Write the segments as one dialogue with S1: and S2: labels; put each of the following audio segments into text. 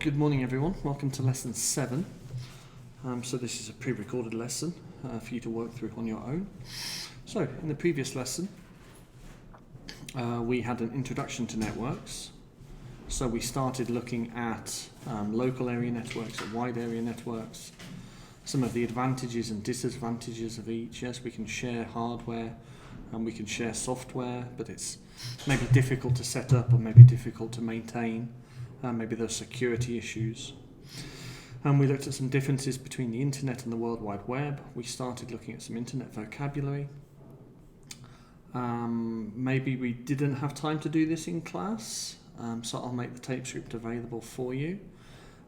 S1: Good morning everyone, welcome to lesson 7. So this is a pre-recorded lesson for you to work through on your own. So in the previous lesson we had an introduction to networks. So we started looking at local area networks and wide area networks, some of the advantages and disadvantages of each. Yes, we can share hardware and we can share software, but it's maybe difficult to set up or maybe difficult to maintain. Maybe there's security issues. And we looked at some differences between the internet and the World Wide Web. We started looking at some internet vocabulary. Maybe we didn't have time to do this in class, so I'll make the tape script available for you.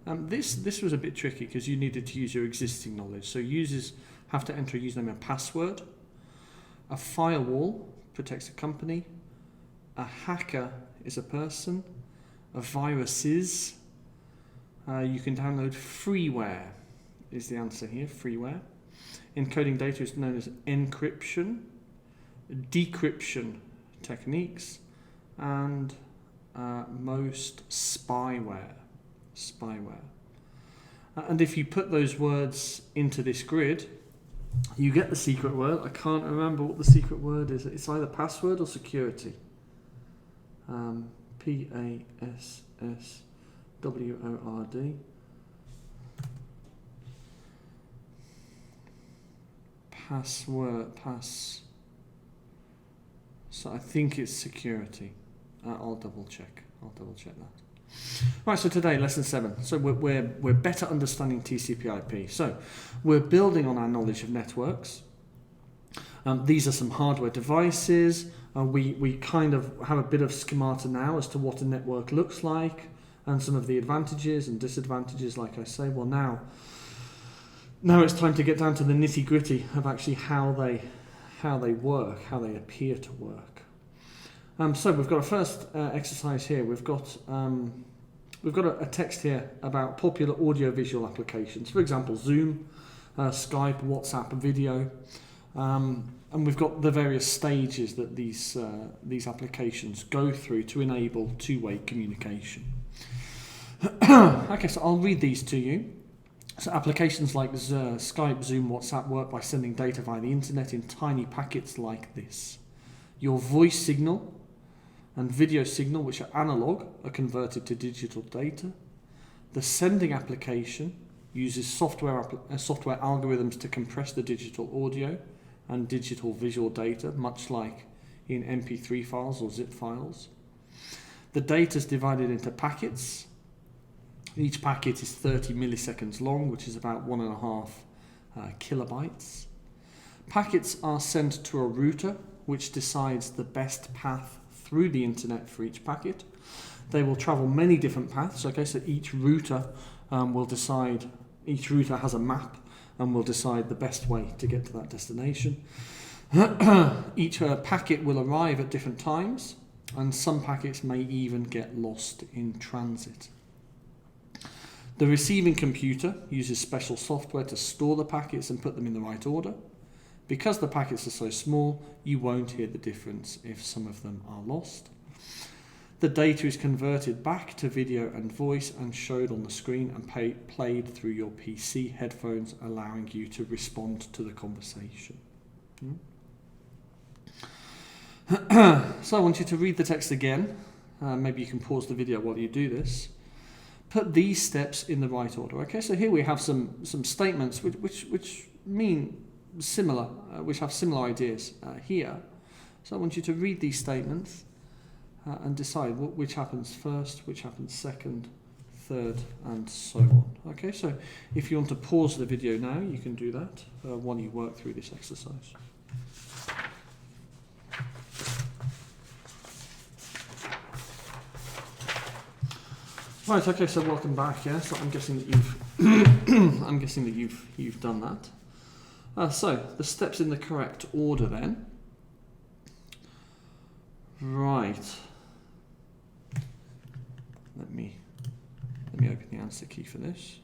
S1: This was a bit tricky because you needed to use your existing knowledge. So users have to enter a username and password. A firewall protects a company. A hacker is a person. A virus is. You can download freeware, is the answer here, freeware. Encoding data is known as encryption, decryption techniques, and most spyware. And if you put those words into this grid, you get the secret word. I can't remember what the secret word is. It's either password or security. P-A-S-S-W-O-R-D. So I think it's security. I'll double check that. Right, so today, lesson 7. So we're better understanding TCP/IP. So we're building on our knowledge of networks. These are some hardware devices. We kind of have a bit of schemata now as to what a network looks like and some of the advantages and disadvantages, like I say. Well, now it's time to get down to the nitty-gritty of actually how they work, how they appear to work. So we've got a first exercise here. We've got a text here about popular audio-visual applications. For example, Zoom, Skype, WhatsApp, video. And we've got the various stages that these applications go through to enable two-way communication. Okay, so I'll read these to you. So applications like Skype, Zoom, WhatsApp work by sending data via the internet in tiny packets like this. Your voice signal and video signal, which are analog, are converted to digital data. The sending application uses software algorithms to compress the digital audio and digital visual data, much like in MP3 files or zip files. The data is divided into packets. Each packet is 30 milliseconds long, which is about 1.5 kilobytes. Packets are sent to a router, which decides the best path through the internet for each packet. They will travel many different paths. Okay, so each router has a map and will decide the best way to get to that destination. Each packet will arrive at different times, and some packets may even get lost in transit. The receiving computer uses special software to store the packets and put them in the right order. Because the packets are so small, you won't hear the difference if some of them are lost. The data is converted back to video and voice and showed on the screen and played through your PC headphones, allowing you to respond to the conversation. So I want you to read the text again. Maybe you can pause the video while you do this. Put these steps in the right order. Okay, so here we have some statements which mean similar, which have similar ideas here. So I want you to read these statements and decide which happens first, which happens second, third, and so on. Okay, so if you want to pause the video now, you can do that while you work through this exercise. Right, okay, so welcome back. Yeah, so I'm guessing that you've done that. So the steps in the correct order then. Right. Let me open the answer key for this.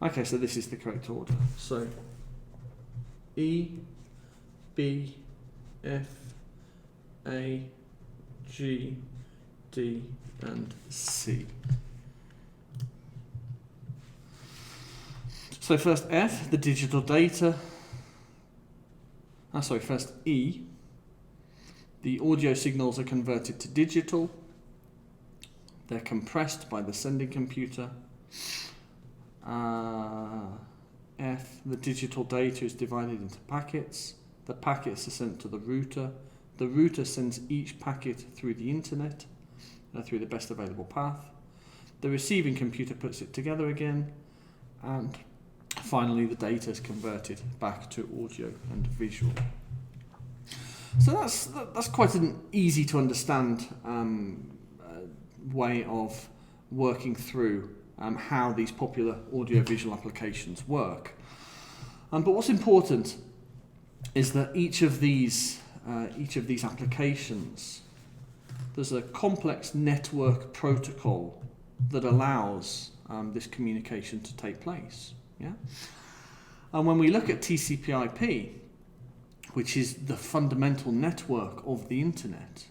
S1: Okay, so this is the correct order. So E, B, F, A, G, D, and C. So first F, the digital data. First E, the audio signals are converted to digital. They're compressed by the sending computer. F, the digital data is divided into packets. The packets are sent to the router. The router sends each packet through the internet, through the best available path. The receiving computer puts it together again, and finally the data is converted back to audio and visual. So that's quite an easy to understand way of working through how these popular audio-visual applications work. But what's important is that each of these applications, there's a complex network protocol that allows this communication to take place. Yeah? And when we look at TCP/IP, which is the fundamental network of the internet,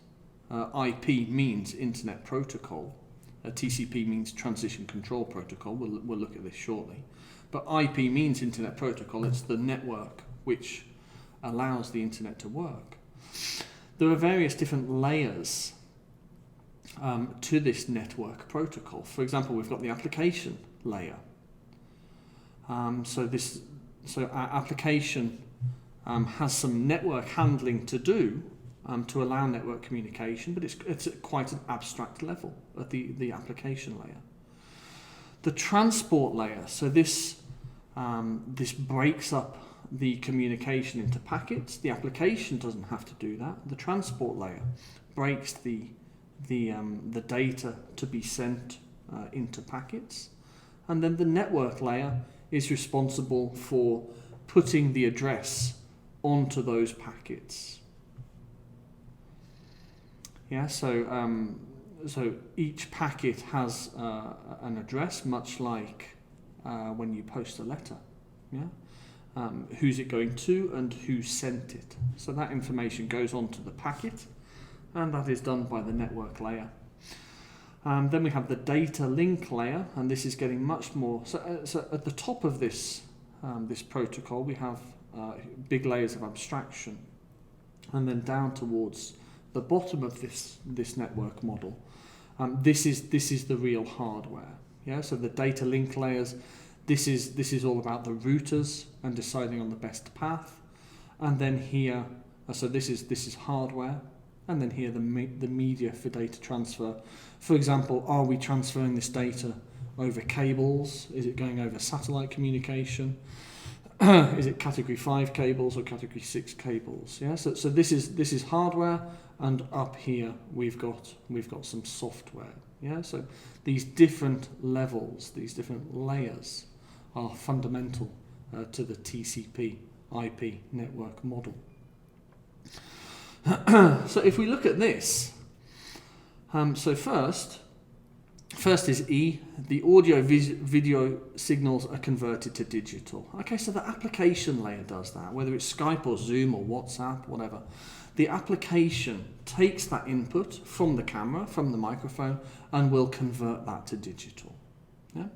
S1: IP means Internet Protocol. TCP means Transition Control Protocol. We'll look at this shortly. But IP means Internet Protocol. It's the network which allows the internet to work. There are various different layers to this network protocol. For example, we've got the application layer. So our application has some network handling to do to allow network communication, but it's at quite an abstract level at the application layer. The transport layer, so this breaks up the communication into packets. The application doesn't have to do that. The transport layer breaks the data to be sent into packets, and then the network layer is responsible for putting the address onto those packets. Yeah, so each packet has an address, much like when you post a letter. Yeah, who's it going to and who sent it. So that information goes onto the packet, and that is done by the network layer. Then we have the data link layer, and this is getting much more. So at the top of this protocol, we have big layers of abstraction, and then down towards the bottom of this network model, this is the real hardware. Yeah, so the data link layers. This is all about the routers and deciding on the best path, and then here, so this is hardware, and then here the media for data transfer. For example, are we transferring this data over cables? Is it going over satellite communication? Is it category 5 cables or category 6 cables? Yeah, so this is hardware, and up here we've got some software. Yeah, so these different levels, these different layers are fundamental to the TCP/IP network model. So if we look at this, so first is E, the audio video signals are converted to digital. Okay, so the application layer does that, whether it's Skype or Zoom or WhatsApp, whatever. The application takes that input from the camera, from the microphone, and will convert that to digital. Yeah?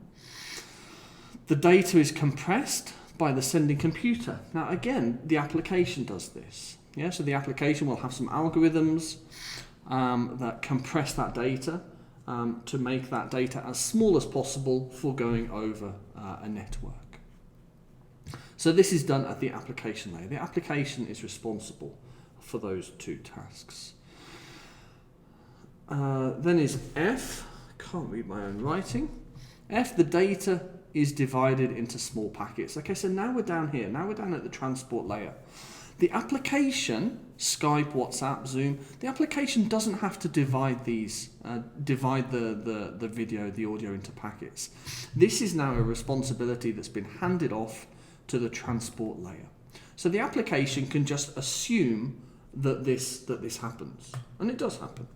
S1: The data is compressed by the sending computer. Now again, the application does this. Yeah, so the application will have some algorithms that compress that data to make that data as small as possible for going over a network. So this is done at the application layer. The application is responsible for those two tasks. Then is F. Can't read my own writing. F, the data is divided into small packets. Okay, so now we're down here. Now we're down at the transport layer. The application, Skype, WhatsApp, Zoom, the application doesn't have to divide these, divide the video, the audio into packets. This is now a responsibility that's been handed off to the transport layer. So the application can just assume that this happens, and it does happen.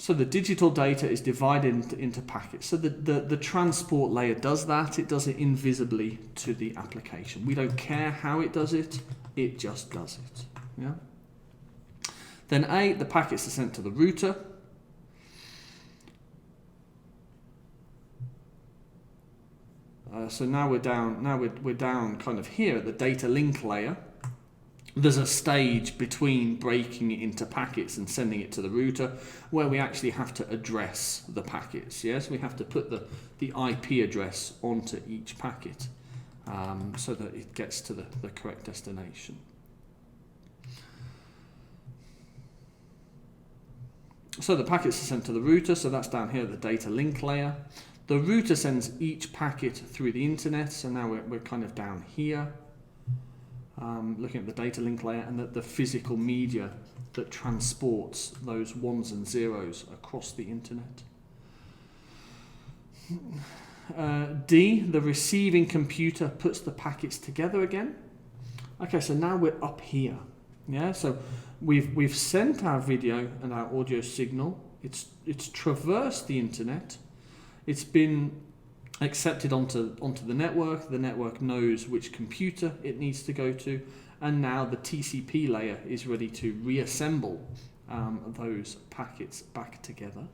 S1: So the digital data is divided into packets. So the transport layer does that. It does it invisibly to the application. We don't care how it does it. It just does it. Yeah. Then the packets are sent to the router. So now we're down. Now we're down kind of here at the data link layer. There's a stage between breaking it into packets and sending it to the router where we actually have to address the packets. Yes, we have to put the IP address onto each packet so that it gets to the correct destination. So the packets are sent to the router, so that's down here at the data link layer. The router sends each packet through the internet, so now we're kind of down here. Looking at the data link layer and the physical media that transports those ones and zeros across the internet. D, the receiving computer puts the packets together again. Okay, so now we're up here. Yeah, so we've sent our video and our audio signal. It's traversed the internet. It's been accepted onto the network. The network knows which computer it needs to go to, and now the TCP layer is ready to reassemble those packets back together.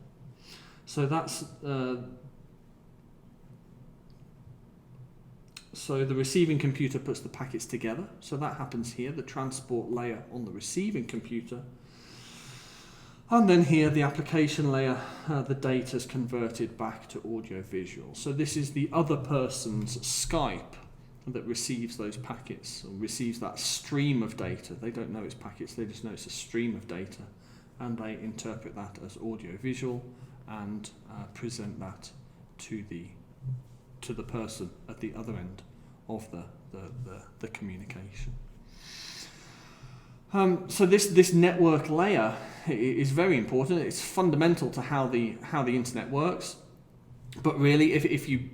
S1: So that's so the receiving computer puts the packets together. So that happens here, the transport layer on the receiving computer. And then here, the application layer, the data is converted back to audio-visual. So this is the other person's Skype that receives those packets, or receives that stream of data. They don't know it's packets, they just know it's a stream of data. And they interpret that as audio-visual and present that to the person at the other end of the communication. So this network layer is very important. It's fundamental to how the internet works. But really, if you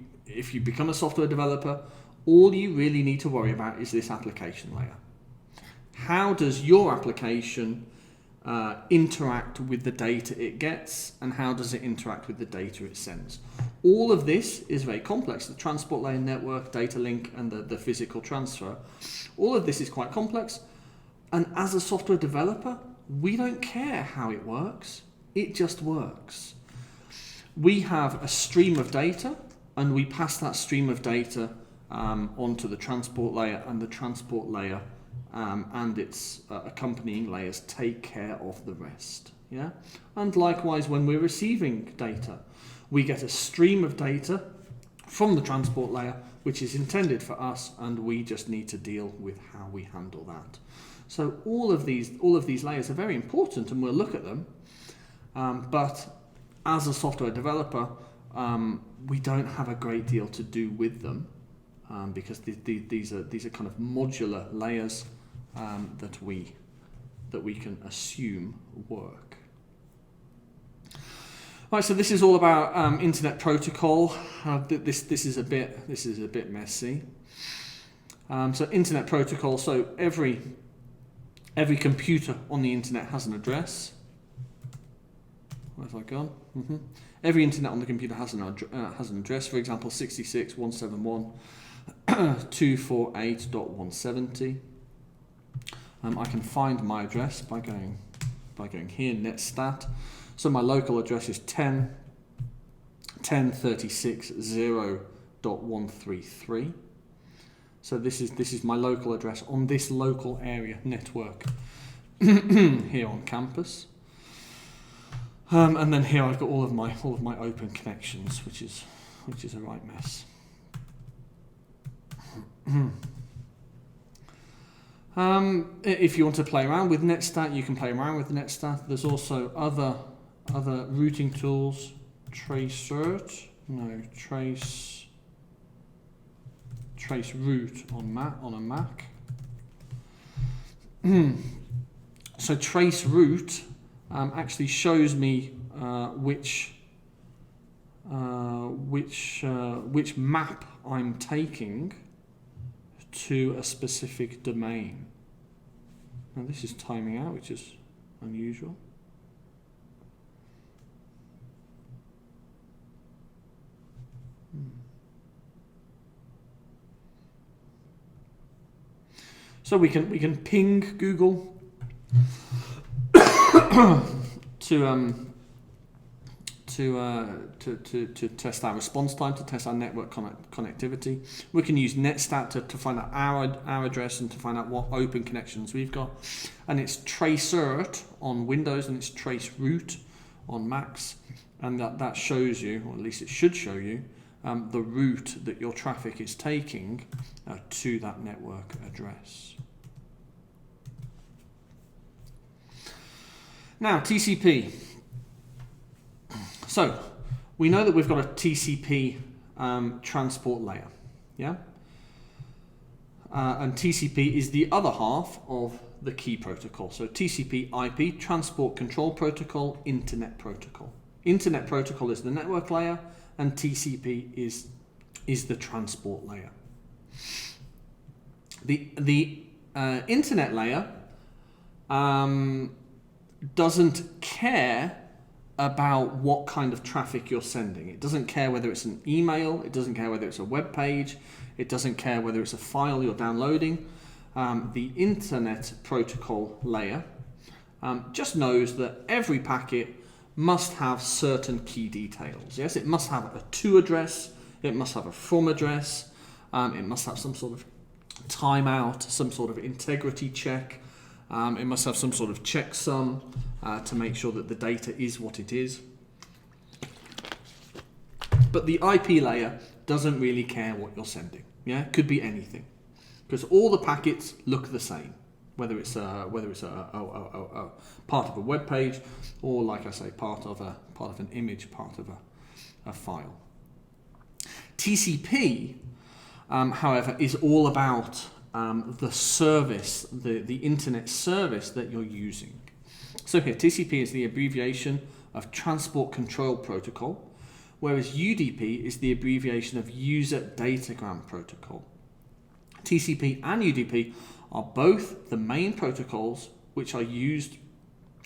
S1: become a software developer, all you really need to worry about is this application layer. How does your application interact with the data it gets, and how does it interact with the data it sends? All of this is very complex. The transport layer, network, data link, and the physical transfer. All of this is quite complex. And as a software developer, we don't care how it works. It just works. We have a stream of data, and we pass that stream of data onto the transport layer, and the transport layer and its accompanying layers take care of the rest. Yeah? And likewise, when we're receiving data, we get a stream of data from the transport layer, which is intended for us, and we just need to deal with how we handle that. So all of these layers are very important, and we'll look at them. But as a software developer, we don't have a great deal to do with them because these are kind of modular layers that we can assume work. Right, so this is all about internet protocol. This is a bit messy. So internet protocol. So every computer on the internet has an address. Where have I gone? Every internet on the computer has an address. For example, 66.171.248.170. I can find my address by going here, netstat. So my local address is 10.36.0.133. So this is my local address on this local area network here on campus. And then here I've got all of my open connections, which is a right mess. If you want to play around with netstat, you can play around with netstat. There's also other routing tools. Trace route on a Mac. So trace route actually shows me which map I'm taking to a specific domain. Now this is timing out, which is unusual. So we can ping Google to test our response time, to test our network connectivity. We can use Netstat to find out our address and to find out what open connections we've got. And it's tracert on Windows and it's traceroute on Macs. And that shows you, or at least it should show you, the route that your traffic is taking to that network address. Now, TCP. So, we know that we've got a TCP transport layer, yeah? And TCP is the other half of the key protocol. So TCP IP, Transport Control Protocol, Internet Protocol. Internet Protocol is the network layer, and TCP is the transport layer. The Internet layer doesn't care about what kind of traffic you're sending. It doesn't care whether it's an email, it doesn't care whether it's a web page, it doesn't care whether it's a file you're downloading. The Internet Protocol layer just knows that every packet must have certain key details. Yes, it must have a to address, it must have a from address, it must have some sort of timeout, some sort of integrity check, it must have some sort of checksum to make sure that the data is what it is. But the IP layer doesn't really care what you're sending. Yeah, it could be anything, because all the packets look the same, whether it's a part of a web page, or, like I say, part of an image, part of a file. TCP, however, is all about the service, the internet service that you're using. So here, TCP is the abbreviation of Transport Control Protocol, whereas UDP is the abbreviation of User Datagram Protocol. TCP and UDP are both the main protocols which are used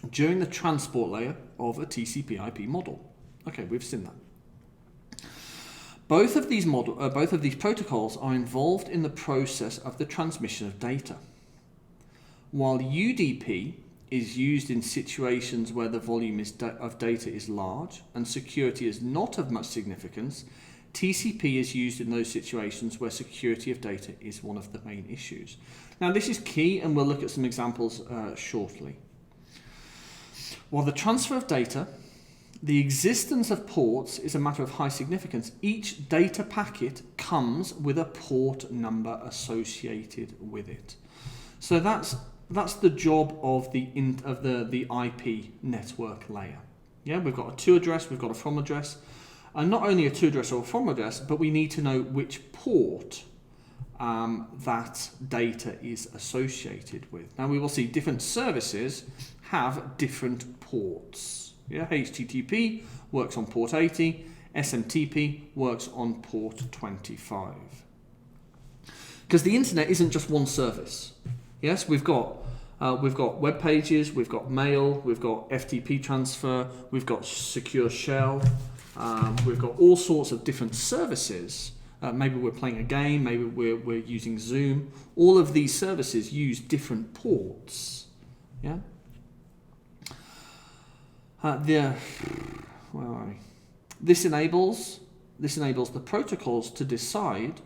S1: during the transport layer of a TCP/IP model. Okay, we've seen that. Both of these protocols are involved in the process of the transmission of data. While UDP is used in situations where the volume of data is large and security is not of much significance, TCP is used in those situations where security of data is one of the main issues. Now, this is key, and we'll look at some examples shortly. While the transfer of data, the existence of ports is a matter of high significance. Each data packet comes with a port number associated with it. So that's the job of the IP network layer. Yeah, we've got a to address, we've got a from address, and not only a to address or a from address, but we need to know which port that data is associated with. Now, we will see different services have different ports. Yeah, HTTP works on port 80, SMTP works on port 25. Because the internet isn't just one service. Yes, we've got web pages, we've got mail, we've got FTP transfer, we've got secure shell, we've got all sorts of different services. Maybe we're playing a game, maybe we're using Zoom. All of these services use different ports. Yeah. Where are we? This enables the protocols to decide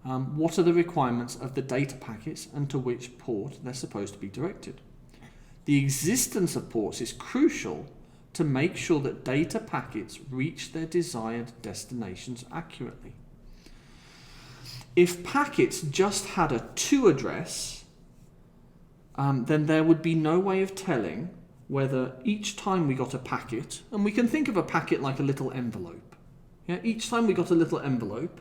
S1: what are the requirements of the data packets and to which port they're supposed to be directed. The existence of ports is crucial to make sure that data packets reach their desired destinations accurately. If packets just had a to address, then there would be no way of telling whether each time we got a packet, and we can think of a packet like a little envelope. Yeah, each time we got a little envelope,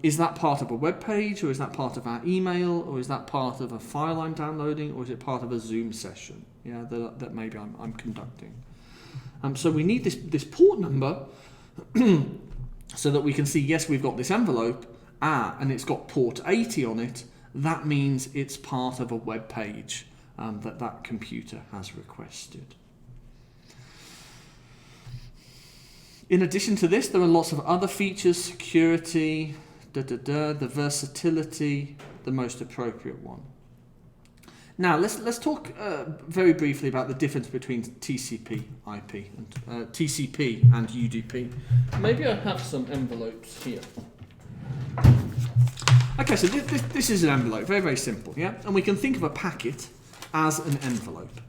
S1: is that part of a web page, or is that part of our email, or is that part of a file I'm downloading, or is it part of a Zoom session? Yeah, that maybe I'm conducting. So we need this port number so that we can see, yes, we've got this envelope, and it's got port 80 on it. That means it's part of a web page that computer has requested. In addition to this, there are lots of other features: security, the versatility, the most appropriate one. Now let's talk very briefly about the difference between TCP IP and TCP and UDP. Maybe I have some envelopes here. Okay, so this is an envelope, very, very simple, yeah? And we can think of a packet as an envelope.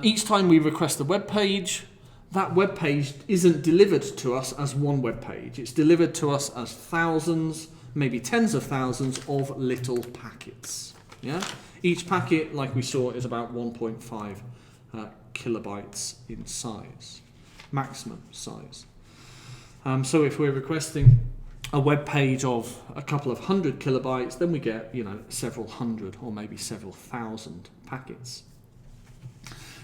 S1: Each time we request a web page, that web page isn't delivered to us as one web page. It's delivered to us as thousands, maybe tens of thousands of little packets, yeah? Each packet, like we saw, is about 1.5 kilobytes in size, maximum size. So if we're requesting a web page of a couple of 100 kilobytes, then we get, several hundred or maybe several thousand packets.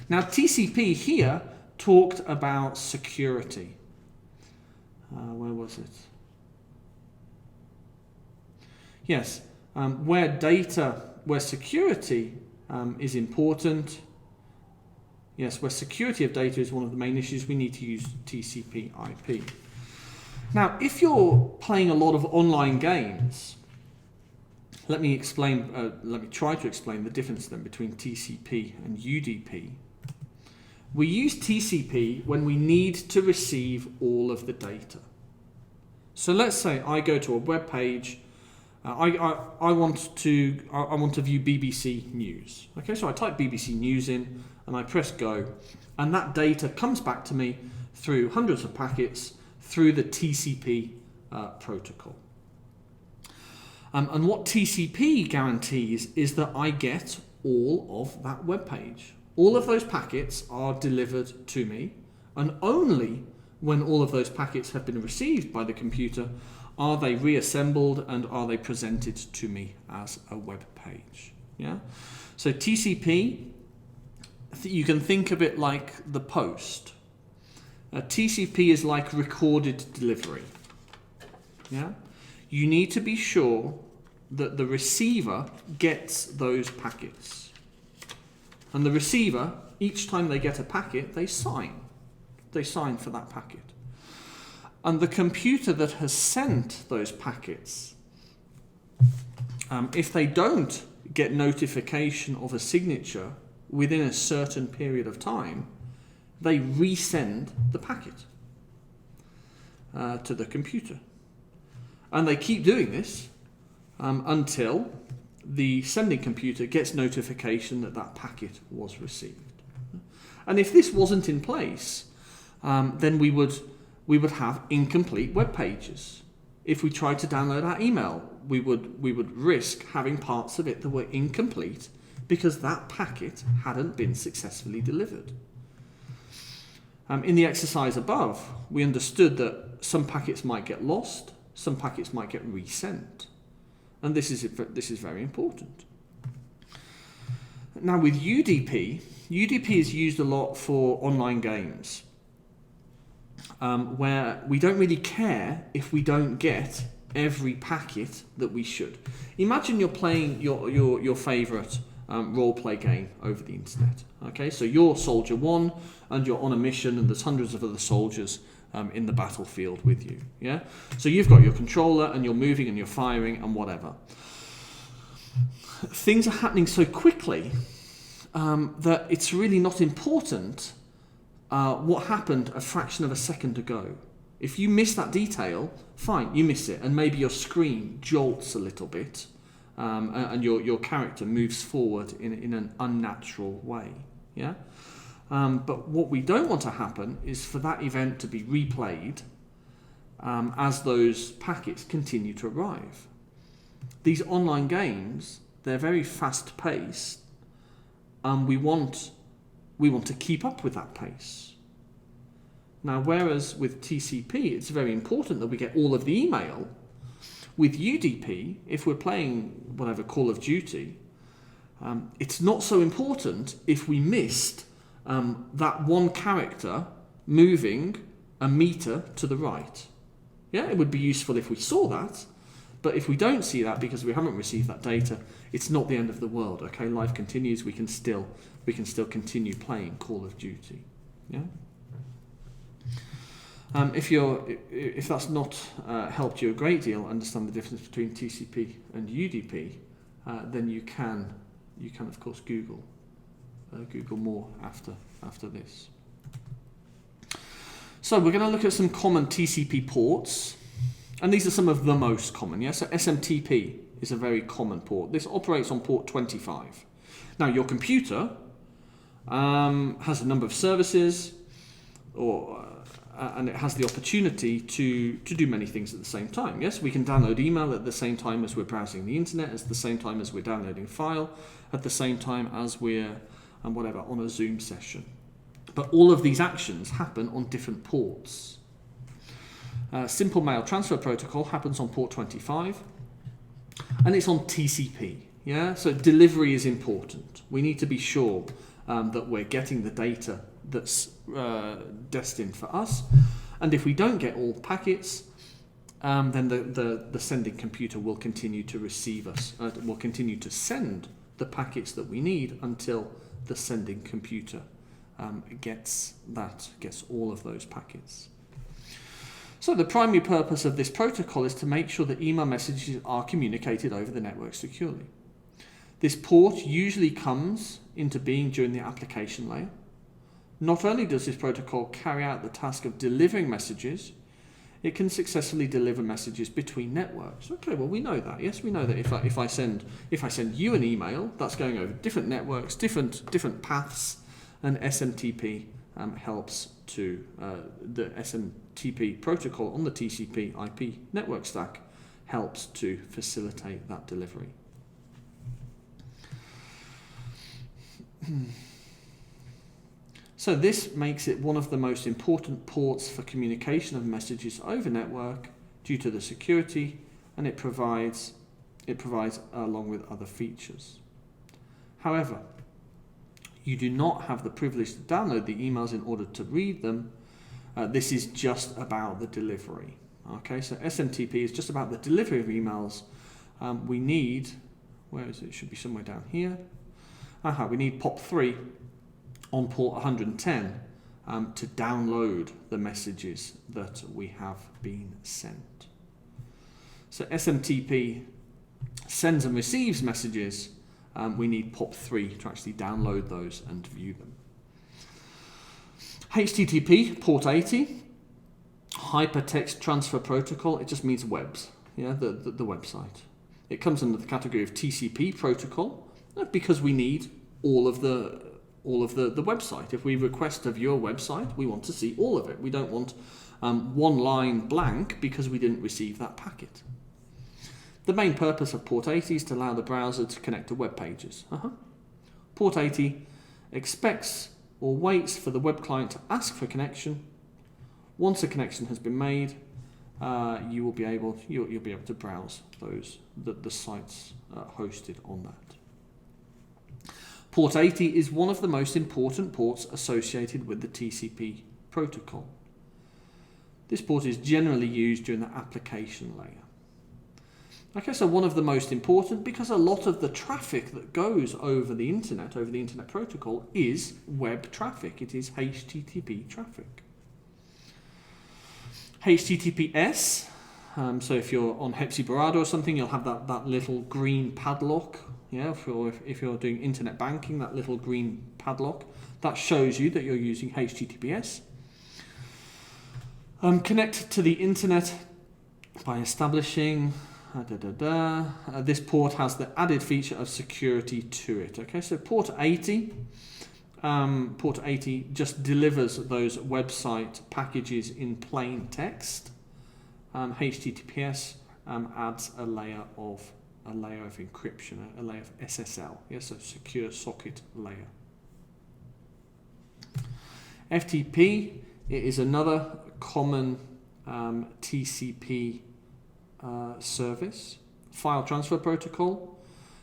S1: Now, TCP here talked about security. Where was it? Yes, where security is important. Yes, where security of data is one of the main issues, we need to use TCP IP. Now, if you're playing a lot of online games, let me try to explain the difference then between TCP and UDP. We use TCP when we need to receive all of the data. So let's say I go to a web page. I want to view BBC News. Okay, so I type BBC News in and I press go, and that data comes back to me through hundreds of packets through the TCP protocol. And what TCP guarantees is that I get all of that web page. All of those packets are delivered to me, and only when all of those packets have been received by the computer are they reassembled and are they presented to me as a web page. Yeah? So TCP, you can think of it like the post. TCP is like recorded delivery. Yeah? You need to be sure that the receiver gets those packets. And the receiver, each time they get a packet, they sign. They sign for that packet. And the computer that has sent those packets, if they don't get notification of a signature within a certain period of time, they resend the packet to the computer. And they keep doing this until the sending computer gets notification that that packet was received. And if this wasn't in place, then we would have incomplete web pages. If we tried to download our email, we would risk having parts of it that were incomplete because that packet hadn't been successfully delivered. In the exercise above, we understood that some packets might get lost, some packets might get resent. And this is very important. Now with UDP is used a lot for online games, where we don't really care if we don't get every packet that we should. Imagine you're playing your favourite role-play game over the internet. Okay, so you're Soldier 1 and you're on a mission and there's hundreds of other soldiers in the battlefield with you. Yeah, so you've got your controller and you're moving and you're firing and whatever. Things are happening so quickly that it's really not important what happened a fraction of a second ago. If you miss that detail, fine, you miss it, and maybe your screen jolts a little bit, and your character moves forward in an unnatural way. Yeah. But what we don't want to happen is for that event to be replayed as those packets continue to arrive. These online games, they're very fast-paced, and we want to keep up with that pace. Now, whereas with TCP, it's very important that we get all of the email. With UDP, if we're playing whatever Call of Duty, it's not so important if we missed that one character moving a meter to the right. Yeah, it would be useful if we saw that, but if we don't see that because we haven't received that data, it's not the end of the world. Okay, life continues. We can still continue playing Call of Duty. Yeah. If that's not helped you a great deal understand the difference between TCP and UDP, then you can of course Google more after this. So we're going to look at some common TCP ports, and these are some of the most common. Yeah, so SMTP is a very common port. This operates on port 25. Now your computer has a number of services, and it has the opportunity to do many things at the same time. Yes, we can download email at the same time as we're browsing the internet, at the same time as we're downloading a file, at the same time as we're on a Zoom session. But all of these actions happen on different ports. Simple Mail Transfer Protocol happens on port 25, and it's on TCP. Yeah, so delivery is important. We need to be sure that we're getting the data that's destined for us, and if we don't get all packets, then the sending computer will continue to receive us, will continue to send the packets that we need until the sending computer gets all of those packets. So the primary purpose of this protocol is to make sure that email messages are communicated over the network securely. This port usually comes into being during the application layer. Not only does this protocol carry out the task of delivering messages, it can successfully deliver messages between networks. Okay, well we know that. Yes, we know that if I send you an email, that's going over different networks, different paths, and SMTP helps to the SMTP protocol on the TCP IP network stack helps to facilitate that delivery. So this makes it one of the most important ports for communication of messages over network due to the security, and it provides along with other features. However, you do not have the privilege to download the emails in order to read them. This is just about the delivery. Okay, so SMTP is just about the delivery of emails. We need, where is it? It should be somewhere down here. We need POP3 on port 110 to download the messages that we have been sent. So SMTP sends and receives messages. We need POP3 to actually download those and view them. HTTP, port 80, Hypertext Transfer Protocol, it just means webs, yeah, the website. It comes under the category of TCP protocol because we need all of the website. If we request to view a website, we want to see all of it. We don't want one line blank because we didn't receive that packet. The main purpose of port 80 is to allow the browser to connect to web pages. Port 80 expects or waits for the web client to ask for connection. Once a connection has been made, you'll be able to browse the sites hosted on that. Port 80 is one of the most important ports associated with the TCP protocol. This port is generally used during the application layer. Okay, so one of the most important, because a lot of the traffic that goes over the internet protocol is web traffic. It is HTTP traffic. HTTPS, so if you're on Hepsiburada or something, you'll have that little green padlock. Yeah, if you're doing internet banking, that little green padlock, that shows you that you're using HTTPS. Connect to the internet by establishing this port has the added feature of security to it. Okay, so port 80 just delivers those website packages in plain text. HTTPS adds a layer of encryption, a layer of SSL. Yes, a secure socket layer. FTP is another common TCP service, file transfer protocol.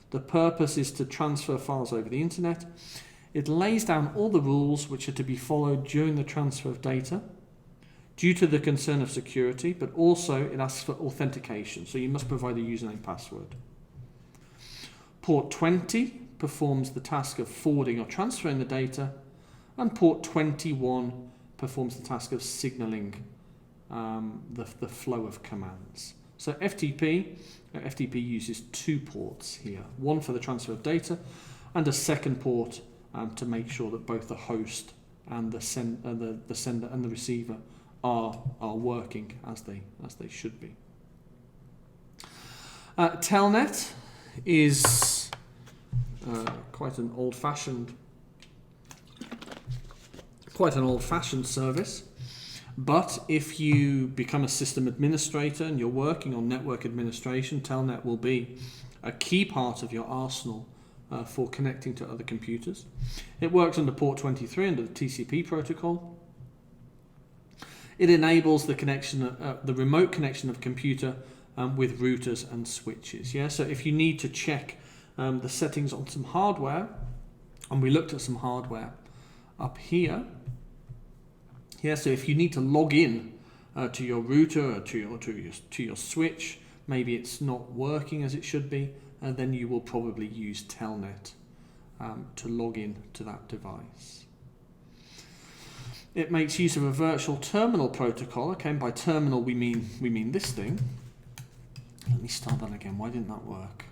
S1: The purpose is to transfer files over the internet. It lays down all the rules which are to be followed during the transfer of data due to the concern of security, but also it asks for authentication, so you must provide a username password. Port 20 performs the task of forwarding or transferring the data, and port 21 performs the task of signaling the flow of commands. So FTP uses 2 ports here, one for the transfer of data and a second port to make sure that both the host and the sender and the receiver are working as they should be. Telnet is quite an old-fashioned service. But if you become a system administrator and you're working on network administration, Telnet will be a key part of your arsenal for connecting to other computers. It works under port 23 under the TCP protocol. It enables the connection, the remote connection of a computer with routers and switches. Yeah, so if you need to check the settings on some hardware, and we looked at some hardware up here. Yeah, so if you need to log in to your router or to your switch, maybe it's not working as it should be, and then you will probably use Telnet to log in to that device. It makes use of a virtual terminal protocol. Okay, and by terminal we mean this thing. Let me start that again. Why didn't that work?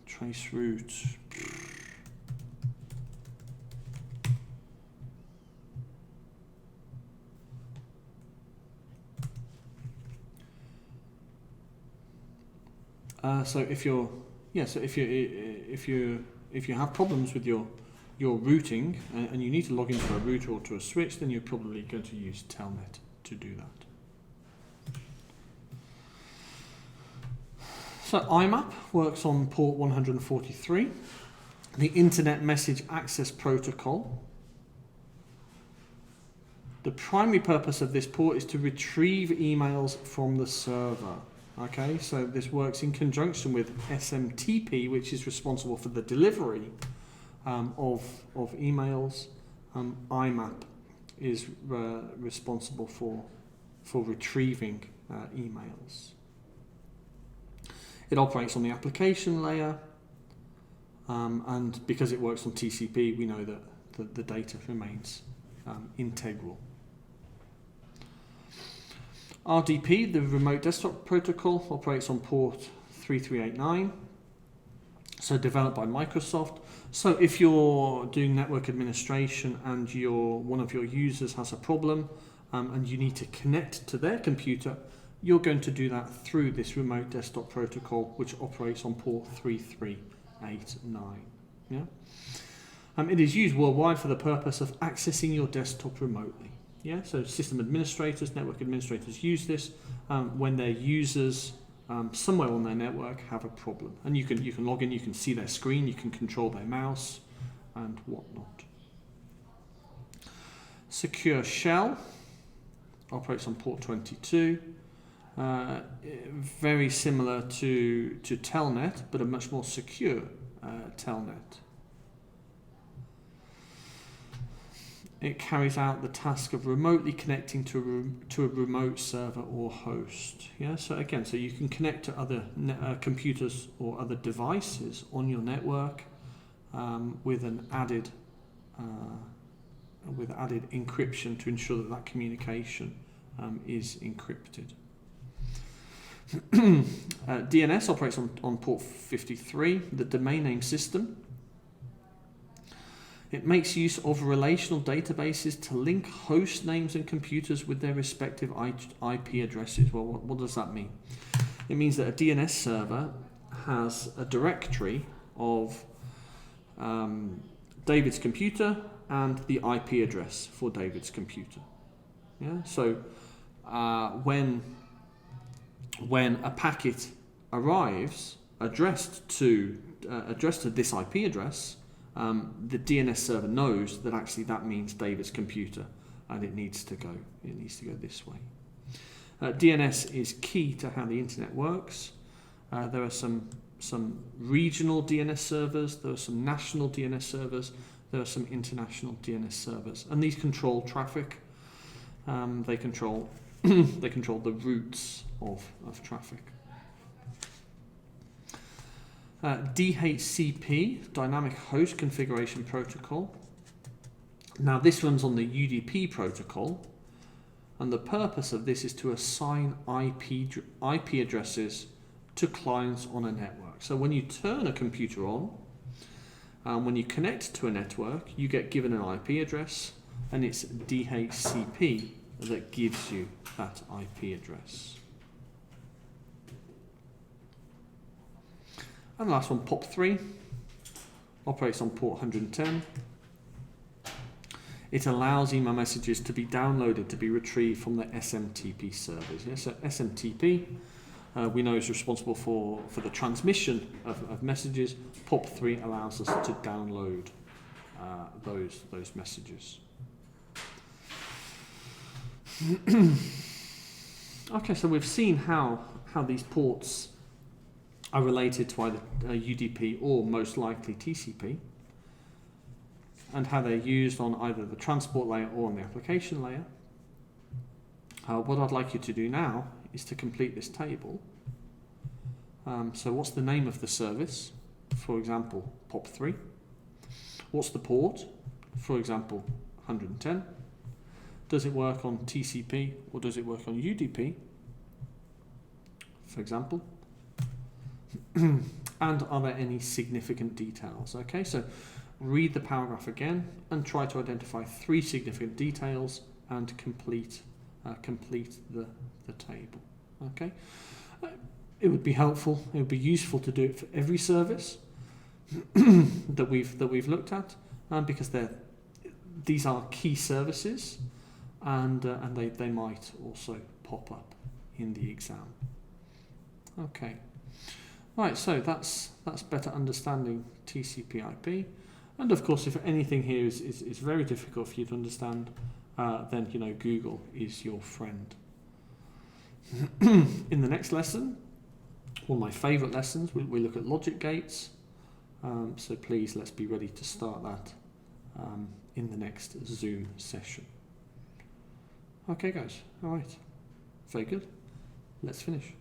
S1: Trace route. So if you have problems with your routing and you need to log into a router or to a switch, then you're probably going to use Telnet to do that. So IMAP works on port 143, the Internet Message Access Protocol. The primary purpose of this port is to retrieve emails from the server. Okay, so this works in conjunction with SMTP, which is responsible for the delivery of emails. IMAP is responsible for retrieving emails. It operates on the application layer, and because it works on TCP, we know that the data remains integral. RDP, the Remote Desktop Protocol, operates on port 3389, so developed by Microsoft. So if you're doing network administration and one of your users has a problem and you need to connect to their computer, you're going to do that through this Remote Desktop Protocol, which operates on port 3389. Yeah? It is used worldwide for the purpose of accessing your desktop remotely. Yeah, so system administrators, network administrators use this when their users somewhere on their network have a problem. And you can log in, you can see their screen, you can control their mouse and whatnot. Secure Shell operates on port 22. Very similar to Telnet, but a much more secure Telnet. It carries out the task of remotely connecting to a remote server or host. Yeah, so again, so you can connect to other computers or other devices on your network with added encryption to ensure that communication is encrypted. DNS operates on port 53, the domain name system. It makes use of relational databases to link host names and computers with their respective IP addresses. Well, what does that mean? It means that a DNS server has a directory of David's computer and the IP address for David's computer. Yeah. So when a packet arrives addressed to this IP address, the DNS server knows that actually that means David's computer, and it needs to go this way. DNS is key to how the internet works. There are some regional DNS servers, there are some national DNS servers, there are some international DNS servers, and these control traffic. They control the routes of traffic. DHCP, Dynamic Host Configuration Protocol. Now this runs on the UDP protocol, And the purpose of this is to assign IP addresses to clients on a network. So when you turn a computer on, when you connect to a network, you get given an IP address, and it's DHCP that gives you that IP address. And the last one, POP3, operates on port 110. It allows email messages to be downloaded to be retrieved from the SMTP servers. Yeah? So SMTP, we know, is responsible for the transmission of messages. POP3 allows us to download those messages. Okay, so we've seen how these ports are related to either UDP or most likely TCP, and how they're used on either the transport layer or on the application layer. What I'd like you to do now is to complete this table. So what's the name of the service? For example, POP3. What's the port? For example, 110. Does it work on TCP or does it work on UDP? For example. And are there any significant details? Okay, so read the paragraph again and try to identify 3 significant details and complete the table. Okay, it would be helpful. It would be useful to do it for every service that we've looked at, because these are key services, and they might also pop up in the exam. Okay. Right, so that's better understanding TCP/IP, and of course, if anything here is very difficult for you to understand, then Google is your friend. In the next lesson, one of my favourite lessons, we look at logic gates. So please, let's be ready to start that in the next Zoom session. Okay, guys. All right. Very good. Let's finish.